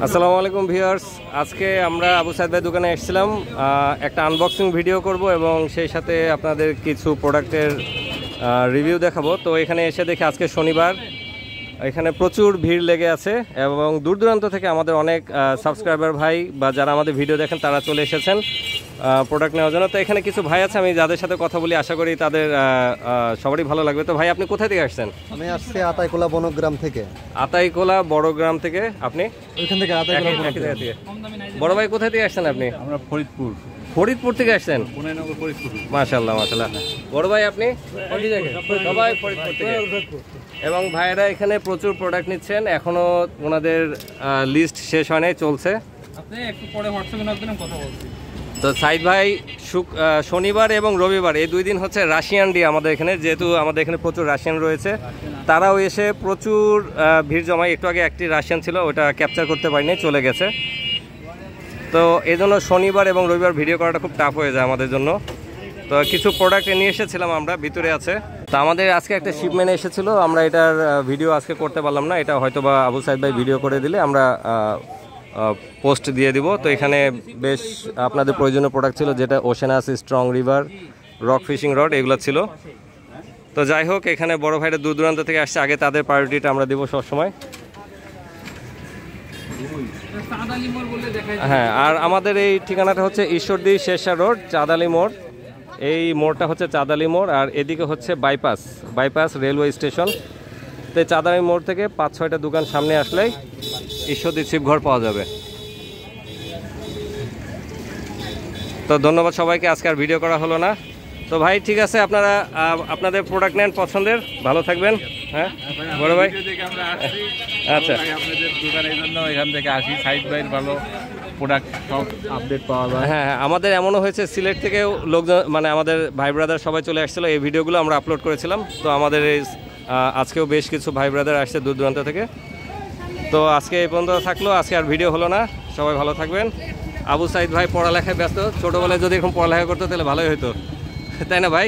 আসসালামু আলাইকুম ভিউয়ার্স, আজকে আমরা আবু সাইদ ভাই দোকানে এসেছিলাম একটা আনবক্সিং ভিডিও করব এবং সেই সাথে আপনাদের কিছু প্রোডাক্টের রিভিউ দেখাবো। তো এখানে এসে দেখি আজকে শনিবার, এখানে প্রচুর ভিড় লেগে আছে এবং দূর দূরান্ত থেকে আমাদের অনেক সাবস্ক্রাইবার ভাই বা যারা আমাদের ভিডিও দেখেন তারা চলে এসেছেন প্রোডাক্ট নেওয়ার জন্য। তো এখানে কিছু ভাই আছে, আমি যাদের সাথে কথা বলি আশা করি তাদের সবারই ভালো লাগবে। তো ভাই আপনি কোথা থেকে আসছেন? আমি আসছি আতাইকোলা বনগ্রাম থেকে। আতাইকোলা বড়গ্রাম থেকে? আপনি ওইখান থেকে আতাইকোলা বনগ্রাম থেকে। বড় ভাই কোথা থেকে আসছেন আপনি? আমরা ফরিদপুর। ফরিদপুর থেকে আসছেন? পুনেনগর ফরিদপুর। মাশাআল্লাহ মাশাআল্লাহ। বড় ভাই আপনি? সবাই ফরিদপুর থেকে। এবং ভাইয়েরা এখানে প্রচুর প্রোডাক্ট নিচ্ছেন, এখনো ওনাদের লিস্ট শেষ হয় নাই, চলছে। আপনি একটু পরে হোয়াটসঅ্যাপে নক দিলেন, কথা বলছি। তো সাইদ ভাই শনিবার এবং রবিবার এই দুই দিন হচ্ছে রাশিয়ান ডে আমাদের এখানে, যেহেতু আমাদের এখানে প্রচুর রাশিয়ান রয়েছে, তারাও এসে প্রচুর ভিড় জমায়। একটু আগে একটি রাশিয়ান ছিল, ওটা ক্যাপচার করতে পারিনি, চলে গেছে। তো এই জন্য শনিবার এবং রবিবার ভিডিও করাটা খুব টাফ হয়ে যায় আমাদের জন্য। তো কিছু প্রোডাক্ট নিয়ে এসেছিলাম আমরা, ভিতরে আছে। তো আমাদের আজকে একটা শিপমেন্ট এসেছিলো, আমরা এটার ভিডিও আজকে করতে পারলাম না, এটা হয়তো বা আবু সাইদ ভাই ভিডিও করে দিলে আমরা পোস্ট দিয়ে দিব। তো এখানে বেশ আপনাদের প্রয়োজনীয় প্রোডাক্ট ছিল, যেটা ওশেনাস, strong river, rock fishing rod, এগুলো ছিল। তো যাই হোক, এখানে বড় ভাইরা দূর দূরান্ত থেকে আসছে, আগে তাদের প্রায়োরিটিটা আমরা দিব সবসময়। হ্যাঁ, আর আমাদের এই ঠিকানাটা হচ্ছে ঈশ্বরদী শেরশা রোড, চাঁদালি মোড়। এই মোড়টা হচ্ছে চাঁদালি মোড়, আর এদিকে হচ্ছে বাইপাস রেলওয়ে স্টেশন। তো চাঁদালি মোড় থেকে 5-6টা দোকান সামনে আসলেই ঈশ্বরদী ছিপঘর পাওয়া যাবে। তো ধন্যবাদ সবাইকে, আজকে আর ভিডিও করা হলো না। তো ভাই ঠিক আছে, আপনারা আপনাদের প্রোডাক্ট নেন পছন্দের, ভালো থাকবেন। হ্যাঁ বড় ভাই, আচ্ছা আপনাদের দোকানের জন্য এখান থেকে আসি। সাইদ ভাইয়ের ভালো প্রোডাক্ট সব আপডেট পাওয়া যায়। হ্যাঁ, আমাদের এমনও হয়েছে সিলেট থেকেও লোকজন, মানে আমাদের ভাই ব্রাদার সবাই চলে আসছিলো, এই ভিডিওগুলো আমরা আপলোড করেছিলাম। তো আমাদের এই আজকেও বেশ কিছু ভাই ব্রাদার আসছে দূর দূরান্ত থেকে। তো আজকে এই পর্যন্ত থাকলো, আজকে আর ভিডিও হলো না। সবাই ভালো থাকবেন। আবু সাইদ ভাই পড়ালেখায় ব্যস্ত, ছোটোবেলায় যদি এরকম পড়ালেখা করতো তাহলে ভালোই হতো, তাই না ভাই?